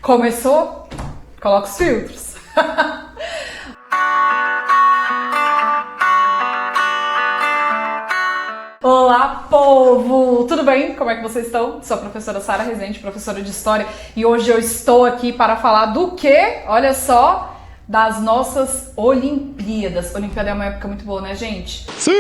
Começou? Coloca os filtros. Olá, povo! Tudo bem? Como é que vocês estão? Sou a professora Sara Rezende, professora de História, e hoje eu estou aqui para falar do quê? Olha só, das nossas Olimpíadas. Olimpíada é uma época muito boa, né, gente? Sim!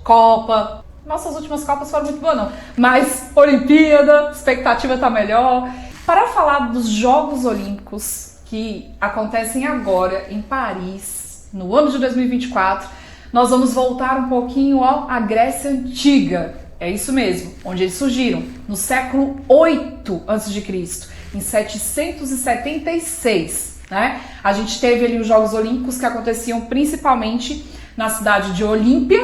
Copa. Nossas últimas Copas foram muito boas, não. Mas Olimpíada, expectativa tá melhor. Para falar dos Jogos Olímpicos que acontecem agora em Paris, no ano de 2024, nós vamos voltar um pouquinho à Grécia Antiga. É isso mesmo, onde eles surgiram, no século 8 a.C., em 776, né? A gente teve ali os Jogos Olímpicos que aconteciam principalmente na cidade de Olímpia,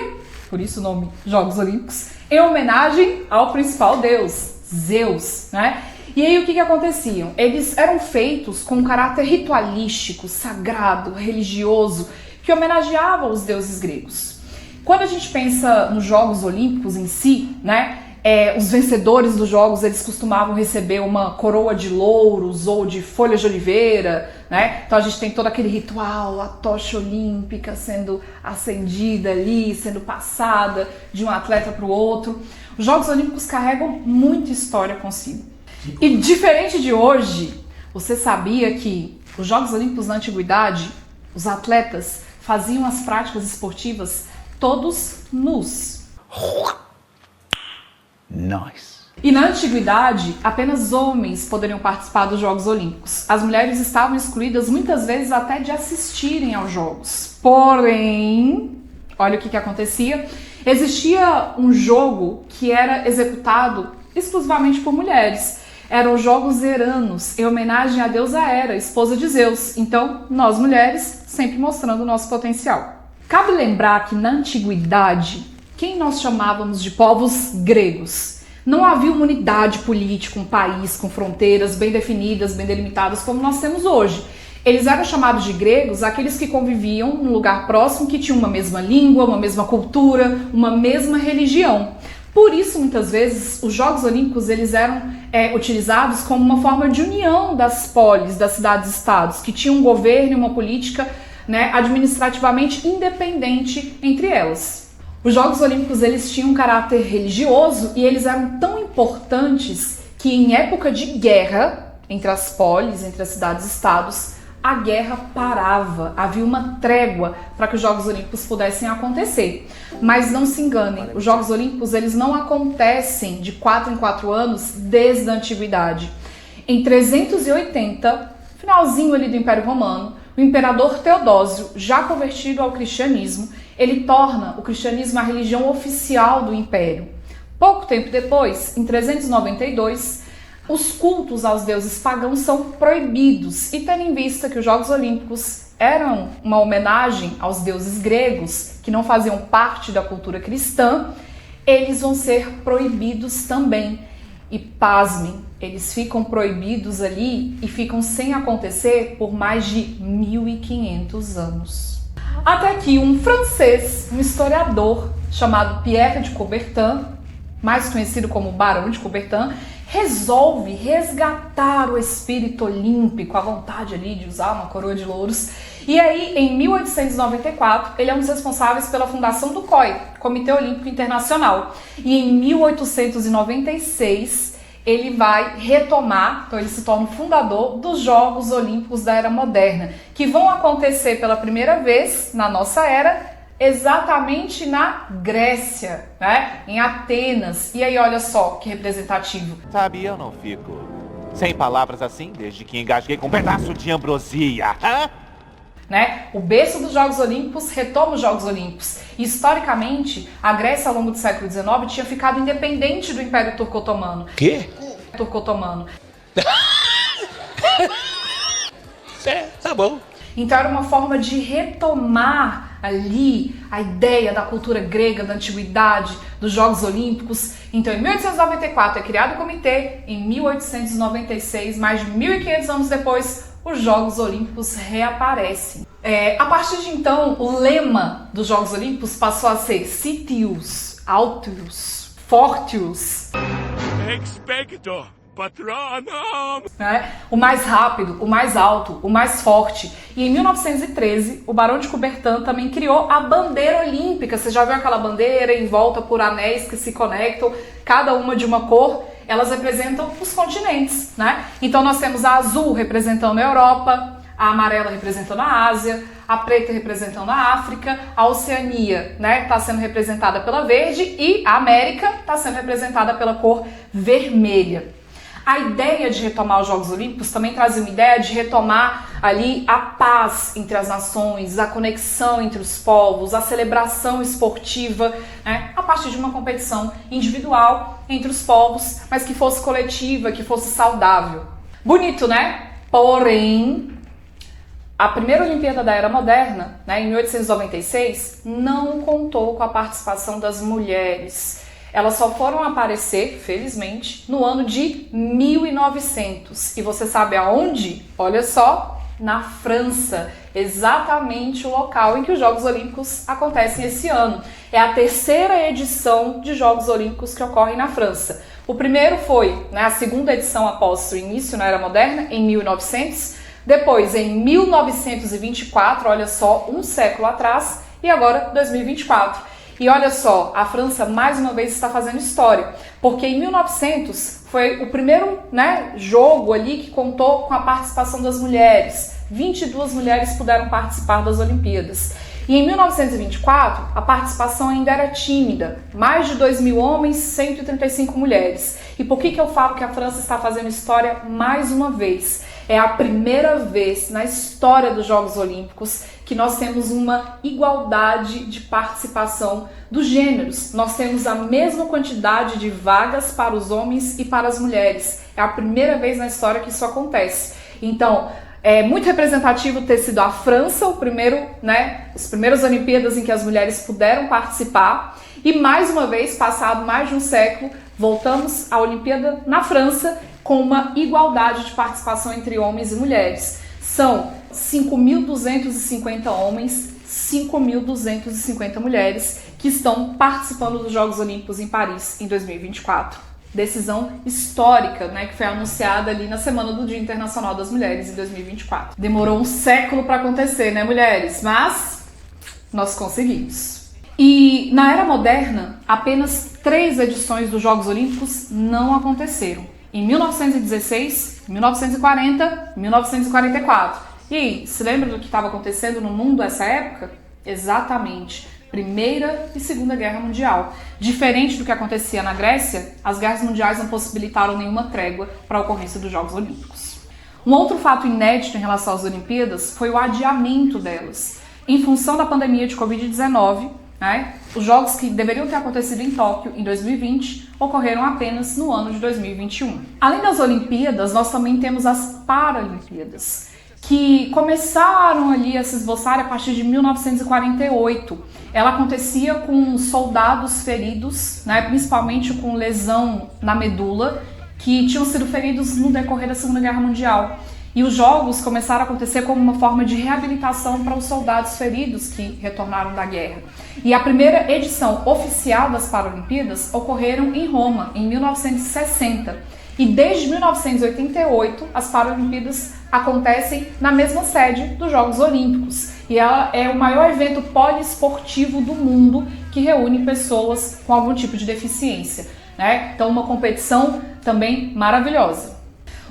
por isso o nome Jogos Olímpicos, em homenagem ao principal deus, Zeus, né? E aí o que aconteciam? Eles eram feitos com um caráter ritualístico, sagrado, religioso, que homenageava os deuses gregos. Quando a gente pensa nos Jogos Olímpicos em si, né, os vencedores dos Jogos, eles costumavam receber uma coroa de louros ou de folhas de oliveira, né? Então a gente tem todo aquele ritual, a tocha olímpica sendo acendida ali, sendo passada de um atleta para o outro. Os Jogos Olímpicos carregam muita história consigo. E diferente de hoje, você sabia que os Jogos Olímpicos na Antiguidade, os atletas faziam as práticas esportivas todos nus. Nice. E na antiguidade, apenas homens poderiam participar dos Jogos Olímpicos. As mulheres estavam excluídas muitas vezes até de assistirem aos Jogos. Porém, olha o que acontecia. Existia um jogo que era executado exclusivamente por mulheres. Eram os Jogos Heranos, em homenagem à deusa Hera, esposa de Zeus. Então, nós mulheres, sempre mostrando o nosso potencial. Cabe lembrar que na antiguidade, quem nós chamávamos de povos gregos? Não havia uma unidade política, um país com fronteiras bem definidas, bem delimitadas, como nós temos hoje. Eles eram chamados de gregos aqueles que conviviam num lugar próximo, que tinham uma mesma língua, uma mesma cultura, uma mesma religião. Por isso, muitas vezes, os Jogos Olímpicos eles eram utilizados como uma forma de união das polis, das cidades-estados, que tinham um governo e uma política, né, administrativamente independente entre elas. Os Jogos Olímpicos eles tinham um caráter religioso e eles eram tão importantes que em época de guerra entre as polis, entre as cidades-estados, a guerra parava, havia uma trégua para que os Jogos Olímpicos pudessem acontecer. Mas não se enganem, os Jogos Olímpicos eles não acontecem de 4 em 4 anos desde a Antiguidade. Em 380, finalzinho ali do Império Romano, o imperador Teodósio, já convertido ao cristianismo, ele torna o cristianismo a religião oficial do império. Pouco tempo depois, em 392, os cultos aos deuses pagãos são proibidos, e tendo em vista que os Jogos Olímpicos eram uma homenagem aos deuses gregos, que não faziam parte da cultura cristã, eles vão ser proibidos também. E pasmem, eles ficam proibidos ali e ficam sem acontecer por mais de 1500 anos. Até que um francês, um historiador chamado Pierre de Coubertin, mais conhecido como Barão de Coubertin, resolve resgatar o espírito olímpico, a vontade ali de usar uma coroa de louros. E aí, em 1894, ele é um dos responsáveis pela fundação do COI, Comitê Olímpico Internacional. E em 1896, ele vai retomar, então ele se torna o fundador dos Jogos Olímpicos da Era Moderna, que vão acontecer pela primeira vez na nossa era, exatamente na Grécia, né? Em Atenas. E aí, olha só que representativo. Sabe, eu não fico sem palavras assim desde que engasguei com um pedaço de ambrosia. Hã? Né? O berço dos Jogos Olímpicos retoma os Jogos Olímpicos. E, historicamente, a Grécia, ao longo do século XIX, tinha ficado independente do Império Turco-Otomano. Quê? Turco-Otomano. Tá bom. Então era uma forma de retomar ali a ideia da cultura grega, da antiguidade, dos Jogos Olímpicos. Então em 1894 é criado o comitê, em 1896, mais de 1500 anos depois, os Jogos Olímpicos reaparecem. A partir de então, o lema dos Jogos Olímpicos passou a ser Citius, Altius, Fortius. Expecto patrono! Né? O mais rápido, o mais alto, o mais forte. E em 1913, o Barão de Coubertin também criou a bandeira olímpica. Você já viu aquela bandeira em volta por anéis que se conectam, cada uma de uma cor? Elas representam os continentes, né? Então nós temos a azul representando a Europa, a amarela representando a Ásia, a preta representando a África, a Oceania, né, está sendo representada pela verde e a América está sendo representada pela cor vermelha. A ideia de retomar os Jogos Olímpicos também traz uma ideia de retomar ali a paz entre as nações, a conexão entre os povos, a celebração esportiva, né, a partir de uma competição individual entre os povos, mas que fosse coletiva, que fosse saudável. Bonito, né? Porém, a primeira Olimpíada da Era Moderna, né, em 1896, não contou com a participação das mulheres. Elas só foram aparecer, felizmente, no ano de 1900. E você sabe aonde? Olha só, na França. Exatamente o local em que os Jogos Olímpicos acontecem esse ano. É a terceira edição de Jogos Olímpicos que ocorrem na França. O primeiro foi, né, a segunda edição após o início na Era Moderna, em 1900. Depois, em 1924, olha só, um século atrás, e agora 2024. E olha só, a França mais uma vez está fazendo história, porque em 1900 foi o primeiro, né, jogo ali que contou com a participação das mulheres. 22 mulheres puderam participar das Olimpíadas. E em 1924, a participação ainda era tímida, mais de 2.000 homens, 135 mulheres. E por que eu falo que a França está fazendo história mais uma vez? É a primeira vez na história dos Jogos Olímpicos que nós temos uma igualdade de participação dos gêneros. Nós temos a mesma quantidade de vagas para os homens e para as mulheres. É a primeira vez na história que isso acontece. Então, é muito representativo ter sido a França o primeiro, né, as primeiras Olimpíadas em que as mulheres puderam participar. E mais uma vez, passado mais de um século, voltamos à Olimpíada na França com uma igualdade de participação entre homens e mulheres. São 5.250 homens, 5.250 mulheres que estão participando dos Jogos Olímpicos em Paris em 2024. Decisão histórica, né, que foi anunciada ali na semana do Dia Internacional das Mulheres em 2024. Demorou um século para acontecer, né, mulheres? Mas nós conseguimos. E na Era Moderna, apenas 3 edições dos Jogos Olímpicos não aconteceram. Em 1916, 1940, 1944. E aí, se lembra do que estava acontecendo no mundo nessa época? Exatamente. Primeira e Segunda Guerra Mundial. Diferente do que acontecia na Grécia, as guerras mundiais não possibilitaram nenhuma trégua para a ocorrência dos Jogos Olímpicos. Um outro fato inédito em relação às Olimpíadas foi o adiamento delas. Em função da pandemia de Covid-19, né, os jogos que deveriam ter acontecido em Tóquio em 2020 ocorreram apenas no ano de 2021. Além das Olimpíadas, nós também temos as Paralimpíadas, que começaram ali a se esboçar a partir de 1948. Ela acontecia com soldados feridos, né, principalmente com lesão na medula, que tinham sido feridos no decorrer da Segunda Guerra Mundial. E os jogos começaram a acontecer como uma forma de reabilitação para os soldados feridos que retornaram da guerra. E a primeira edição oficial das Paralimpíadas ocorreram em Roma, em 1960. E desde 1988, as Paralimpíadas acontecem na mesma sede dos Jogos Olímpicos. E ela é o maior evento poliesportivo do mundo que reúne pessoas com algum tipo de deficiência, né? Então, uma competição também maravilhosa.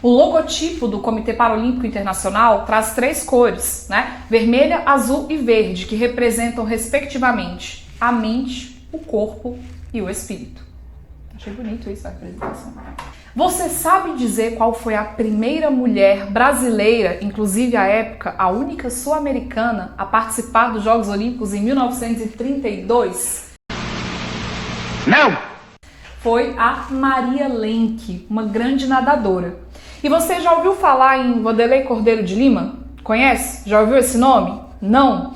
O logotipo do Comitê Paralímpico Internacional traz 3 cores, né? Vermelha, azul e verde, que representam, respectivamente, a mente, o corpo e o espírito. Achei bonito isso, a apresentação. Você sabe dizer qual foi a primeira mulher brasileira, inclusive à época, a única sul-americana a participar dos Jogos Olímpicos em 1932? Não! Foi a Maria Lenk, uma grande nadadora. E você já ouviu falar em Wanderlei Cordeiro de Lima? Conhece? Já ouviu esse nome? Não?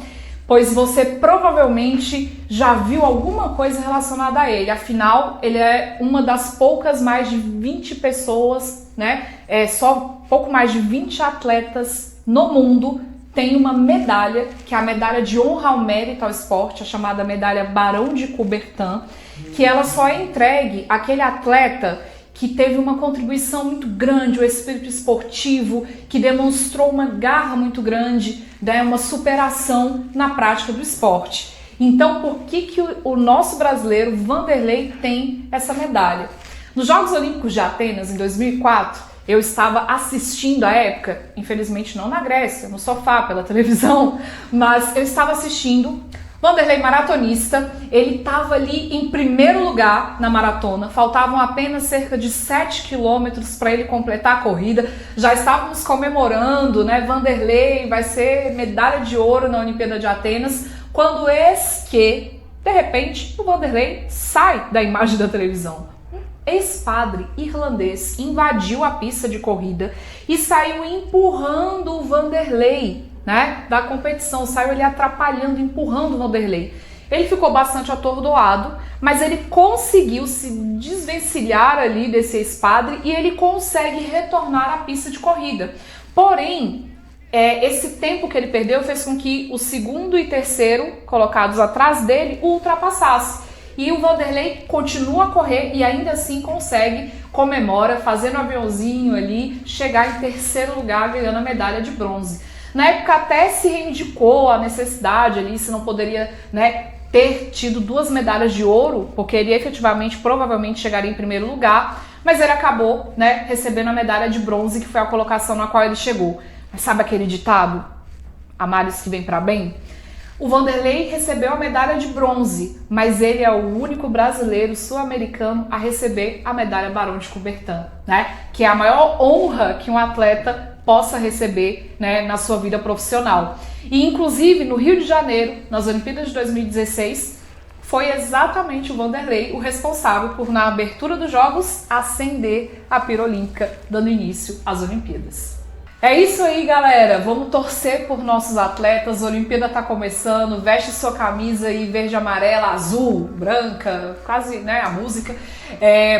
Pois você provavelmente já viu alguma coisa relacionada a ele. Afinal, ele é uma das poucas mais de 20 pessoas, né? Só pouco mais de 20 atletas no mundo tem uma medalha, que é a medalha de honra ao mérito ao esporte, a chamada medalha Barão de Coubertin, que ela só é entregue àquele atleta que teve uma contribuição muito grande, o espírito esportivo, que demonstrou uma garra muito grande, né, uma superação na prática do esporte. Então, por que o nosso brasileiro Vanderlei tem essa medalha? Nos Jogos Olímpicos de Atenas, em 2004, eu estava assistindo à época, infelizmente não na Grécia, no sofá, pela televisão, mas eu estava assistindo. Vanderlei, maratonista, ele estava ali em primeiro lugar na maratona, faltavam apenas cerca de 7 quilômetros para ele completar a corrida, já estávamos comemorando, né, Vanderlei vai ser medalha de ouro na Olimpíada de Atenas, quando de repente, o Vanderlei sai da imagem da televisão. Um ex-padre irlandês invadiu a pista de corrida e saiu empurrando o Vanderlei, né, da competição, saiu ele atrapalhando, empurrando o Vanderlei. Ele ficou bastante atordoado, mas ele conseguiu se desvencilhar ali desse ex-padre e ele consegue retornar à pista de corrida. Porém, esse tempo que ele perdeu fez com que o segundo e terceiro colocados atrás dele o ultrapassasse. E o Vanderlei continua a correr e ainda assim consegue, comemora, fazendo um aviãozinho ali, chegar em terceiro lugar, ganhando a medalha de bronze. Na época até se reivindicou a necessidade ali, se não poderia, né, ter tido 2 medalhas de ouro, porque ele efetivamente, provavelmente chegaria em primeiro lugar, mas ele acabou, né, recebendo a medalha de bronze, que foi a colocação na qual ele chegou. Mas sabe aquele ditado? Há males que vem para bem? O Vanderlei recebeu a medalha de bronze, mas ele é o único brasileiro sul-americano a receber a medalha Barão de Coubertin, né? Que é a maior honra que um atleta possa receber, né, na sua vida profissional. E inclusive no Rio de Janeiro, nas Olimpíadas de 2016, foi exatamente o Vanderlei o responsável por, na abertura dos Jogos, acender a pira olímpica, dando início às Olimpíadas. É isso aí, galera, vamos torcer por nossos atletas, a Olimpíada tá começando, veste sua camisa aí verde, amarela, azul, branca, quase, né, a música,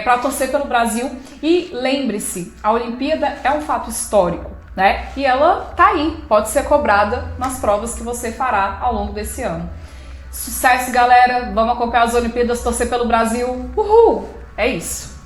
para torcer pelo Brasil. E lembre-se, a Olimpíada é um fato histórico, né, e ela tá aí, pode ser cobrada nas provas que você fará ao longo desse ano. Sucesso, galera, vamos acompanhar as Olimpíadas, torcer pelo Brasil, uhul, é isso.